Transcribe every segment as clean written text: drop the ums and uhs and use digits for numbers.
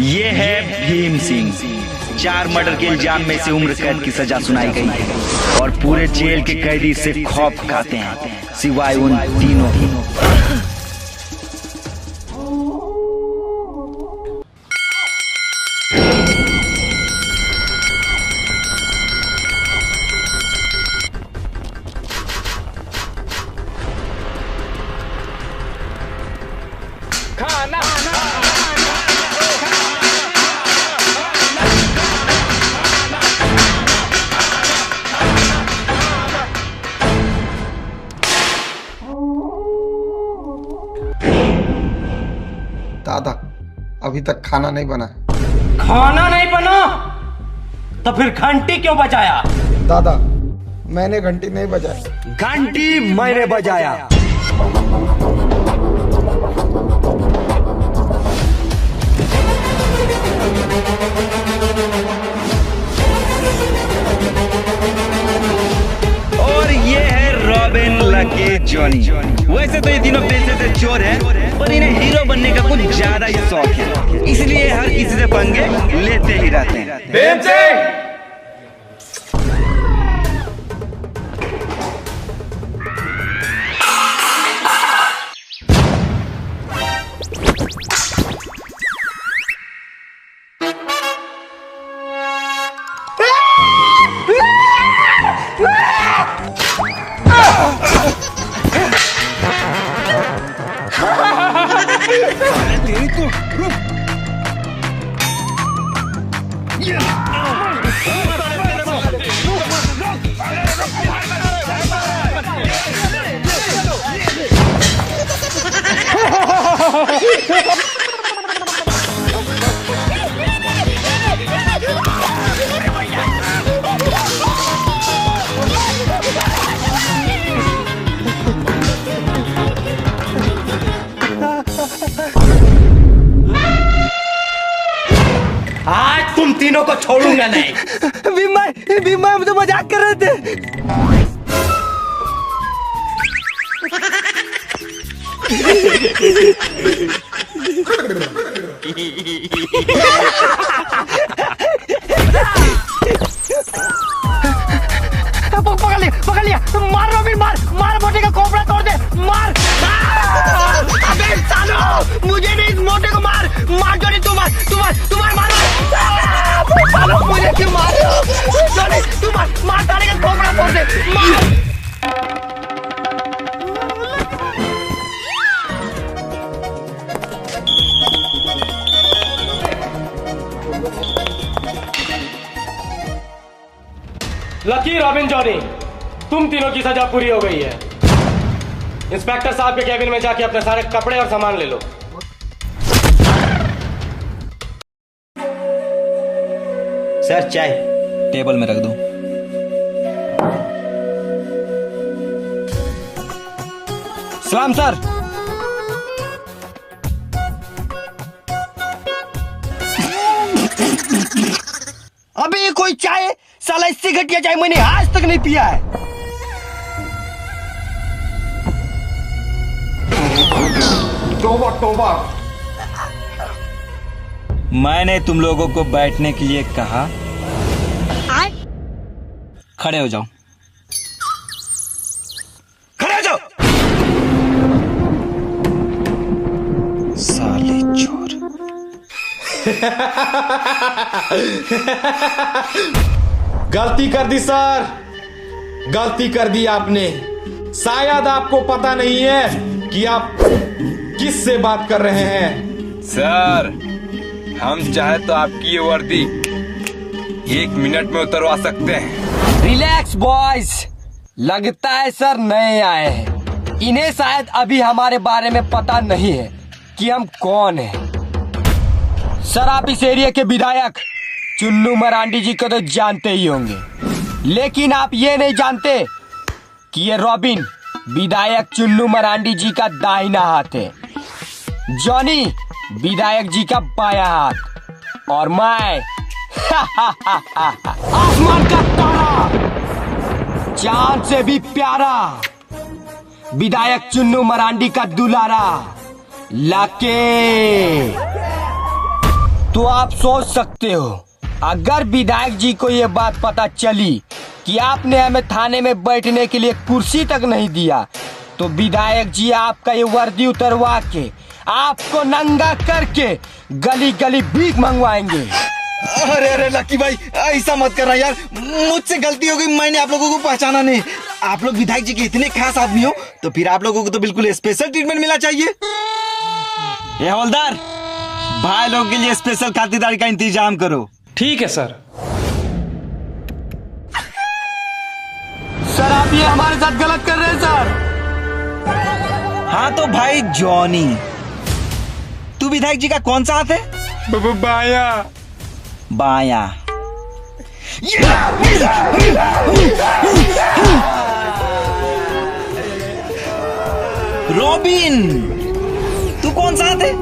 ये है भीम सिंह। 4 मर्डर के इल्जाम में से उम्र कैद की सजा सुनाई गई है और पूरे जेल के कैदी से खौफ खाते हैं सिवाय उन तीनों ही। दादा, अभी तक खाना नहीं बना। खाना नहीं बना तो फिर घंटी क्यों बजाया? दादा, मैंने घंटी नहीं बजाई। घंटी मैंने बजाया। और ये है रॉबिन, लकी, जॉनी। वैसे तो ये तीनों पैसे से चोर हैं, पर इन्हें हीरो बनने का कुछ ज्यादा ही शौक है, इसलिए हर किसी से पंगे लेते ही रहते हैं। आज तुम तीनों को छोड़ूंगा नहीं। भीम भाई, हम तो मजाक कर रहे थे। पकड़ लिया। मार रॉबिन, मार मोटे का खोपड़ा तोड़ दे। मार। अबे सालो, मुझे नहीं, इस मोटे को मार जॉनी, तू मार मारो। सालो, मुझे क्यों मार रहे हो? जॉनी, तू मार साले का खोपड़ा तोड़ दे। मार। लकी, रॉबिन, जॉनी, तुम तीनों की सजा पूरी हो गई है। इंस्पेक्टर साहब के कैबिन में जाके अपने सारे कपड़े और सामान ले लो। सर, चाय टेबल में रख दो। सलाम सर। अबे ये कोई चाय है? साला, इससे घटिया चाय मैंने आज तक नहीं पिया है। तोबा। मैंने तुम लोगों को बैठने के लिए कहा, खड़े हो जाओ। खड़े हो जाओ। साले चोर। गलती कर दी सर, गलती कर दी आपने। शायद आपको पता नहीं है कि आप किस से बात कर रहे हैं। सर, हम चाहे तो आपकी ये वर्दी 1 मिनट में उतरवा सकते हैं। रिलैक्स बॉयज, लगता है सर नए आए हैं। इन्हें शायद अभी हमारे बारे में पता नहीं है कि हम कौन हैं। सर, आप इस एरिया के विधायक चुन्नू मरांडी जी को तो जानते ही होंगे, लेकिन आप ये नहीं जानते कि ये रॉबिन विधायक चुन्नू मरांडी जी का दाहिना हाथ है, जॉनी विधायक जी का बायां हाथ, और मैं आसमान का तारा, चांद से भी प्यारा, विधायक चुन्नू मरांडी का दुलारा, लाके। तो आप सोच सकते हो, अगर विधायक जी को ये बात पता चली कि आपने हमें थाने में बैठने के लिए कुर्सी तक नहीं दिया, तो विधायक जी आपका ये वर्दी उतरवा के आपको नंगा करके गली गली भीख मंगवाएंगे। अरे अरे लकी भाई, ऐसा मत करना यार, मुझसे गलती हो गई, मैंने आप लोगों को पहचाना नहीं। आप लोग विधायक जी के इतने खास आदमी हो तो फिर आप लोगों को तो बिल्कुल स्पेशल ट्रीटमेंट मिलना चाहिए। ये हवलदार, भाई लोगों के लिए स्पेशल खातिरदारी का इंतजाम करो। ठीक है सर। सर आप ये हमारे साथ गलत कर रहे हैं सर। हाँ तो भाई जॉनी, तू विधायक जी का कौन सा हाथ है? बाया। बाया। रॉबिन, तू कौन सा हाथ है?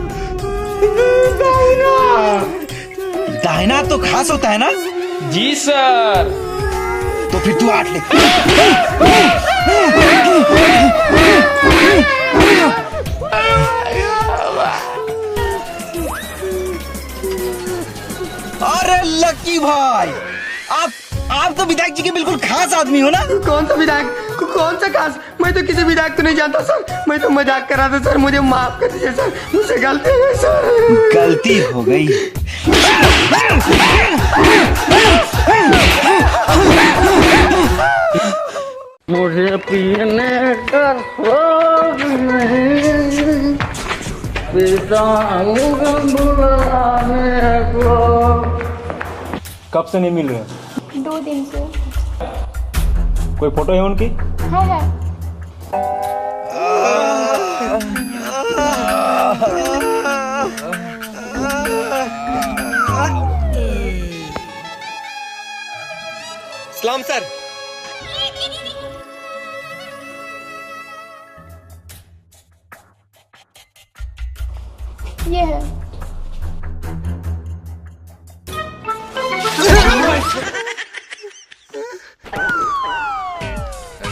दाहिना तो खास होता है ना? जी सर। तो फिर तू आठ ले। अरे लकी भाई, आप तो विधायक जी के बिल्कुल खास आदमी हो ना? कौन सा विधायक? कौन सा खास? मैं तो किसी विधायक को नहीं जानता सर, मैं तो मजाक कर रहा था सर, मुझे माफ कर दीजिए सर, मुझसे गलती हो गई सर। गलती हो गई? मुझे पीने का शौक नहीं, पीता हूँ बुलाने को। कब से नहीं मिल रहे? 2 दिन से। कोई फोटो है उनकी? है। सलाम सर। ये है।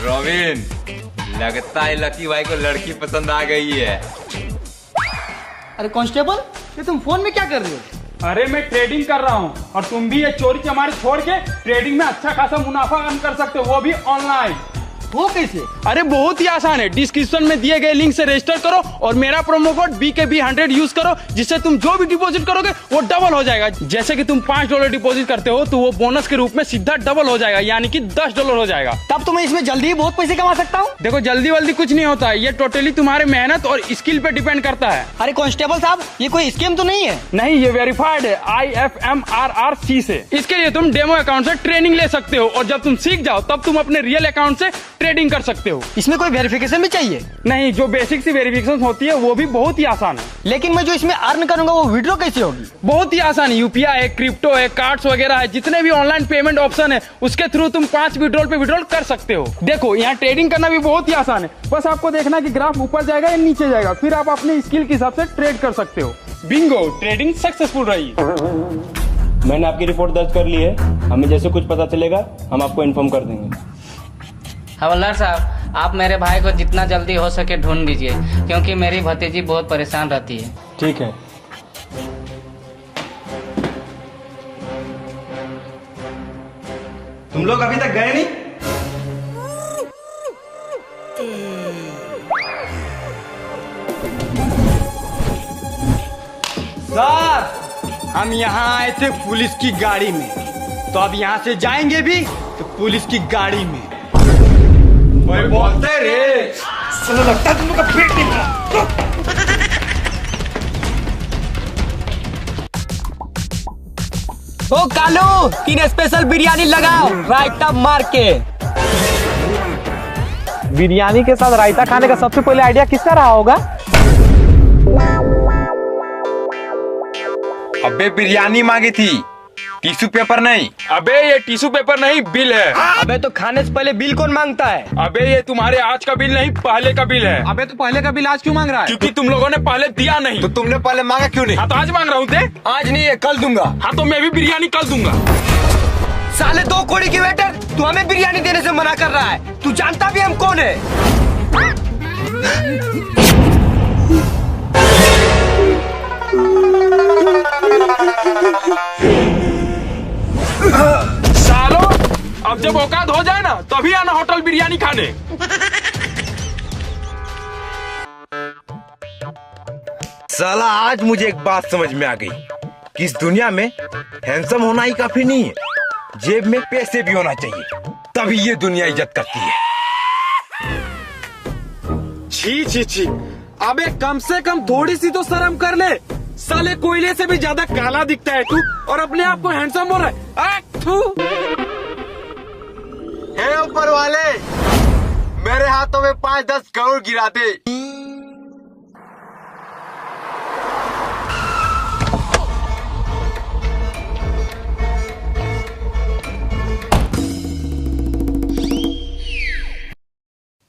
रॉबिन, लगता है लकी भाई को लड़की पसंद आ गई है। अरे कांस्टेबल, ये तुम फोन में क्या कर रहे हो? अरे मैं ट्रेडिंग कर रहा हूँ और तुम भी ये चोरी चमारी छोड़ के ट्रेडिंग में अच्छा खासा मुनाफा अर्न कर सकते हो, वो भी ऑनलाइन। वो कैसे? अरे बहुत ही आसान है, डिस्क्रिप्शन में दिए गए लिंक से रजिस्टर करो और मेरा प्रोमो कोड BKB100 यूज करो, जिससे तुम जो भी डिपॉजिट करोगे वो डबल हो जाएगा। जैसे कि तुम $5 डिपॉजिट करते हो तो वो बोनस के रूप में सीधा डबल हो जाएगा, यानी कि $10 हो जाएगा। तब तो मैं इसमें जल्दी ही बहुत पैसे कमा सकता हूँ। देखो जल्दी वल्दी कुछ नहीं होता है, ये टोटली तुम्हारे मेहनत और स्किल पे डिपेंड करता है। अरे कांस्टेबल साहब, ये कोई स्कीम तो नहीं है? नहीं, ये वेरीफाइड है IFMRRC से। इसके लिए तुम डेमो अकाउंट से ट्रेनिंग ले सकते हो और जब तुम सीख जाओ तब तुम अपने रियल अकाउंट से ट्रेडिंग कर सकते हो। इसमें कोई वेरिफिकेशन भी चाहिए? नहीं, जो बेसिक सी वेरिफिकेशन होती है वो भी बहुत ही आसान है। लेकिन मैं जो इसमें अर्न करूंगा वो विड्रॉ कैसे होगी? बहुत ही आसान है, UPI है, क्रिप्टो है, कार्ड्स वगैरह है, जितने भी ऑनलाइन पेमेंट ऑप्शन है उसके थ्रू तुम 5 विड्रॉल पे विड्रॉल कर सकते हो। देखो यहाँ ट्रेडिंग करना भी बहुत ही आसान है, बस आपको देखना कि ग्राफ ऊपर जाएगा या नीचे जाएगा, फिर आप अपने स्किल के हिसाब से ट्रेड कर सकते हो। बिंगो, ट्रेडिंग सक्सेसफुल रही। मैंने आपकी रिपोर्ट दर्ज कर ली है, हमें जैसे कुछ पता चलेगा हम आपको इन्फॉर्म कर देंगे। हवलदार साहब, आप मेरे भाई को जितना जल्दी हो सके ढूंढ दीजिए, क्योंकि मेरी भतीजी बहुत परेशान रहती है। ठीक है। तुम लोग अभी तक गए नहीं? सर, हम यहाँ आए थे पुलिस की गाड़ी में, तो अब यहाँ से जाएंगे भी तो पुलिस की गाड़ी में। बोलते रे, चलो लगता है तुम लोग का पेट निकला। ओ कालू, 3 स्पेशल बिरयानी लगाओ, रायता मार के। बिरयानी के साथ रायता खाने का सबसे पहले आइडिया किसका रहा होगा? अबे बिरयानी मांगी थी, टिश्यू पेपर नहीं। अबे ये टिश्यू पेपर नहीं, बिल है। अबे तो खाने से पहले बिल कौन मांगता है? अबे ये तुम्हारे आज का बिल नहीं, पहले का बिल है। अबे तो पहले का बिल आज क्यों मांग रहा है? क्योंकि तुम लोगों ने पहले दिया नहीं। तो तुमने पहले मांगा क्यों नहीं? हाँ तो आज मांग रहा हूँ थे। आज नहीं है, कल दूंगा। हाँ तो मैं भी बिरयानी कल दूंगा। साले 2 कौड़ी की वेटर, तू हमें बिरयानी देने से मना कर रहा है? तू जानता भी हम कौन है? सालो, अब जब औकात हो जाए ना तभी आना होटल बिरयानी खाने। साला आज मुझे एक बात समझ में आ गई कि इस दुनिया में हैंडसम होना ही काफी नहीं है, जेब में पैसे भी होना चाहिए, तभी ये दुनिया इज्जत करती है। छी छी छी, अबे कम से कम थोड़ी सी तो शर्म कर ले। साले कोयले से भी ज्यादा काला दिखता है तू और अपने आप को हैंडसम बोल रहा है। हे ऊपर वाले, मेरे हाथों में 5-10 करोड़ गिरा दे।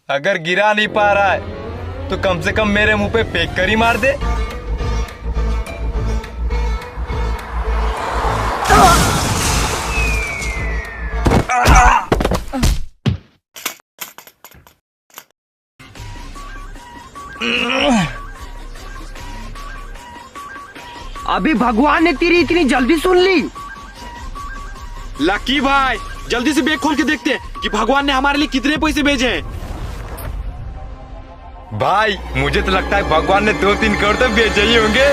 अगर गिरा नहीं पा रहा है तो कम से कम मेरे मुंह पे फेंक कर ही मार दे। अभी भगवान ने तेरी इतनी जल्दी सुन ली? लकी भाई, जल्दी से बैग खोल के देखते हैं कि भगवान ने हमारे लिए कितने पैसे भेजे हैं। भाई मुझे तो लगता है भगवान ने 2-3 करोड़ तो भेजे ही होंगे।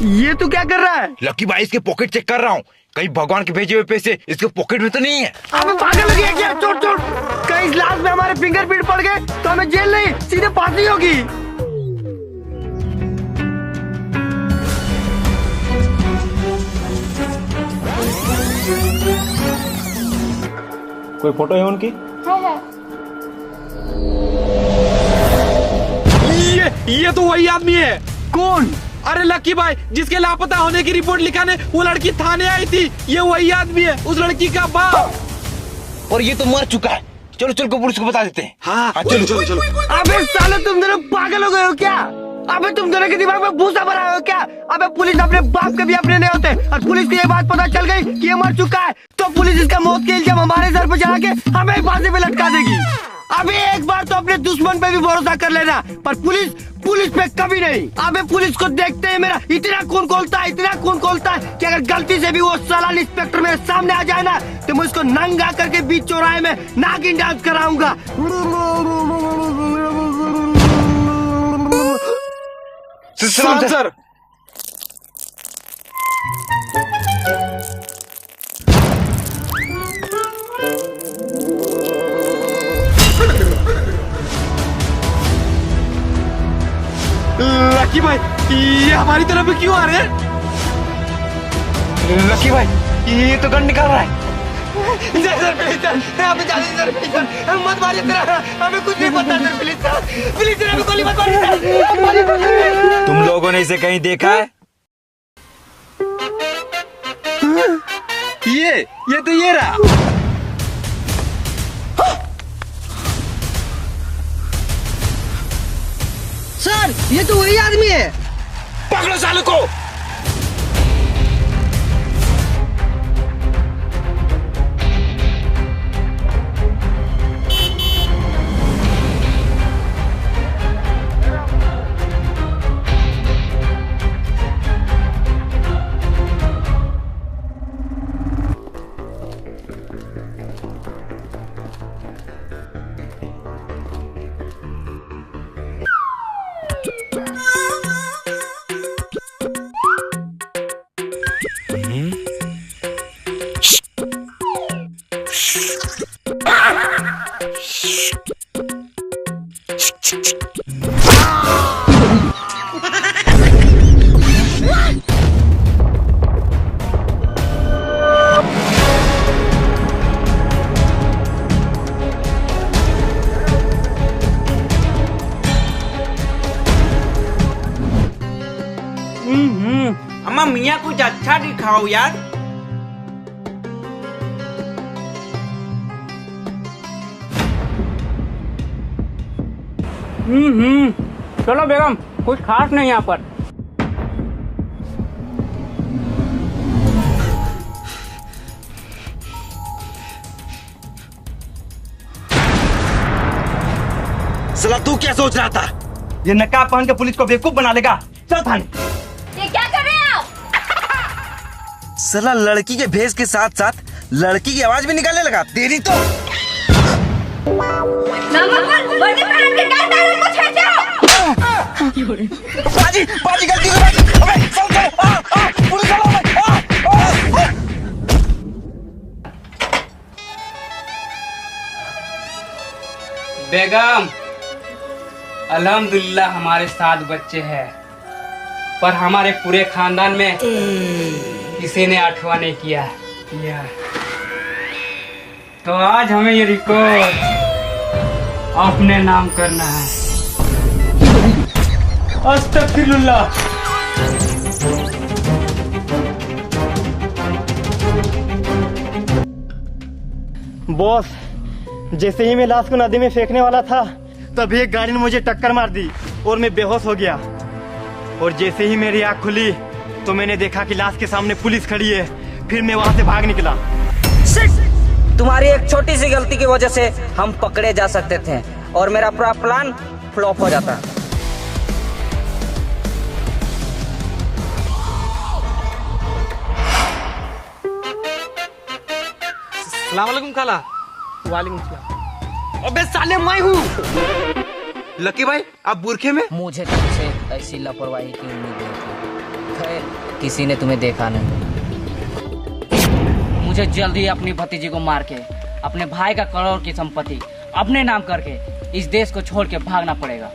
ये तू क्या कर रहा है? लकी भाई इसके पॉकेट चेक कर रहा हूँ, कहीं भगवान के भेजे हुए पैसे इसके पॉकेट में तो नहीं है। अबे पागल हो गया क्या? छोड़ छोड़, कहीं इस लाश में हमारे फिंगरप्रिंट पड़ गए तो हमें जेल नहीं सीधे फांसी होगी। कोई फोटो है उनकी? ये तो वही आदमी है। कौन? अरे लकी भाई, जिसके लापता होने की रिपोर्ट लिखाने वो लड़की थाने आई थी, ये वही आदमी है, उस लड़की का बाप। और ये तो मर चुका है। चलो चलो पुलिस को बता देते हैं। हाँ चलो चलो चलो। अबे साले, तुम दोनों पागल हो गए हो क्या? अबे तुम दोनों के दिमाग में भूसा भरा हो क्या? अबे पुलिस अपने बाप के भी अपने नहीं होते, और पुलिस को ये बात पता चल गई कि ये मर चुका है तो पुलिस इसका मौत के इल्जाम हमारे सर पे चढ़ा के हमें फांसी पे लटका देगी। अबे एक बार तो अपने दुश्मन पे भी भरोसा कर लेना, पर पुलिस पे कभी नहीं। अबे पुलिस को देखते ही मेरा इतना खून खोलता है कि अगर गलती से भी वो साला इंस्पेक्टर मेरे सामने आ जाए ना तो मैं उसको नंगा करके बीच चौराहे में नागिन डांस कराऊंगा। सर लकी भाई, ये हमारी तरफ क्यों आ रहे हैं? लकी भाई, ये तो गन निकाल रहा है। मत मारिए सर, हमें कुछ नहीं पता सर, प्लीज सर, हमें गोली मत मारिए। तुम लोगों ने इसे कहीं देखा है? ये तो ये रहा। सर, ये तो वही आदमी है। पकड़ो साले को। अम्मा मियाँ कुछ अच्छा दिखाओ यार। चलो बेगम, कुछ खास नहीं यहाँ पर। साला तू क्या सोच रहा था? ये नकाब पहन के पुलिस को बेवकूफ बना लेगा। चल थाने। ये क्या कर रहे हैं आप? साला लड़की के भेष के साथ साथ लड़की की आवाज भी निकालने लगा। तेरी तो वर्दी पहन के क्या डायरेक्ट को छेड़ते हो? बाजी बाजी गलती से बाजी। अबे चल चल पुलिस वालों में बेगम, अल्हम्दुलिल्लाह हमारे 7 बच्चे हैं, पर हमारे पूरे खानदान में किसी ने 8वां नहीं किया। तो आज हमें ये रिकॉर्ड अपने नाम करना है। अस्तगफिरुल्लाह। बॉस, जैसे ही मैं लाश को नदी में फेंकने वाला था तभी एक गाड़ी ने मुझे टक्कर मार दी और मैं बेहोश हो गया। और जैसे ही मेरी आंख खुली तो मैंने देखा कि लाश के सामने पुलिस खड़ी है। फिर मैं वहां से भाग निकला। तुम्हारी एक छोटी सी गलती की वजह से हम पकड़े जा सकते थे और मेरा पूरा प्लान फ्लॉप हो जाता। सलाम वालेकुम खाला। वालेकुम सलाम। अबे साले मैं हूँ। लकी भाई आप बुरखे में? मुझे तुमसे ऐसी लापरवाही की उम्मीद नहीं थी। खैर किसी ने तुम्हें देखा नहीं। मुझे जल्दी अपनी भतीजी को मार के अपने भाई का करोड़ की संपत्ति अपने नाम करके इस देश को छोड़ के भागना पड़ेगा।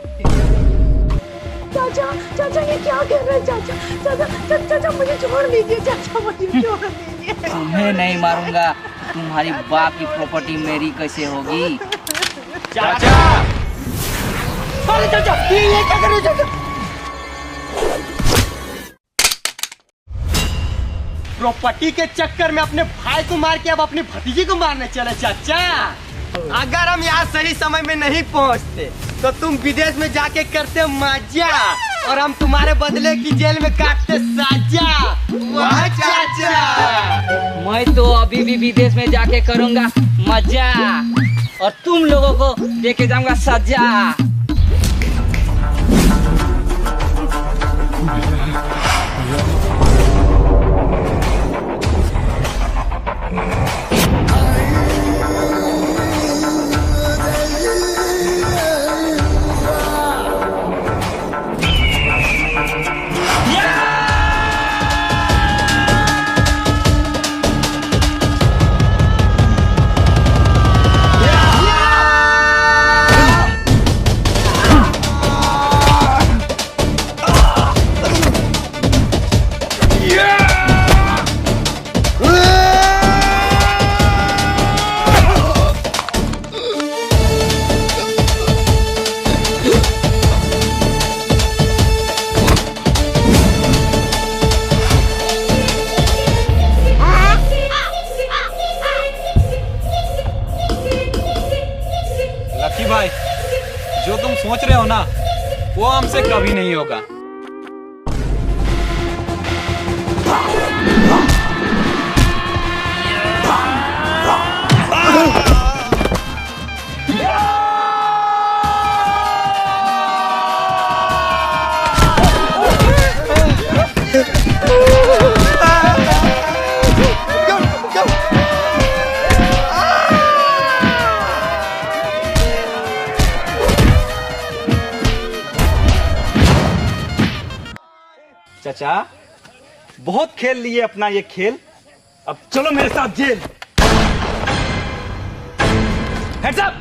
चाचा चाचा ये क्या कर रहे हैं? चाचा चाचा चाचा मुझे छोड़ दीजिए। चाचा मुझे छोड़ दीजिए। तुम्हें नहीं मारूंगा, तुम्हारी बाप की प्रॉपर्टी मेरी कैसे होगी? चाचा! अरे चाचा ये क्या कर रहे हैं चाचा? प्रॉपर्टी के चक्कर में अपने भाई को मार के अब अपनी भतीजी को मारने चले चाचा। अगर हम यहाँ सही समय में नहीं पहुँचते तो तुम विदेश में जाके करते मजा और हम तुम्हारे बदले की जेल में काटते साजा। वाह चाचा! मैं तो अभी भी विदेश में जाके करूंगा मजा और तुम लोगों को देके जाऊंगा सजा। भाई जो तुम सोच रहे हो ना वो हमसे कभी नहीं होगा। चाचा बहुत खेल लिए अपना ये खेल, अब चलो मेरे साथ जेल। Heads up.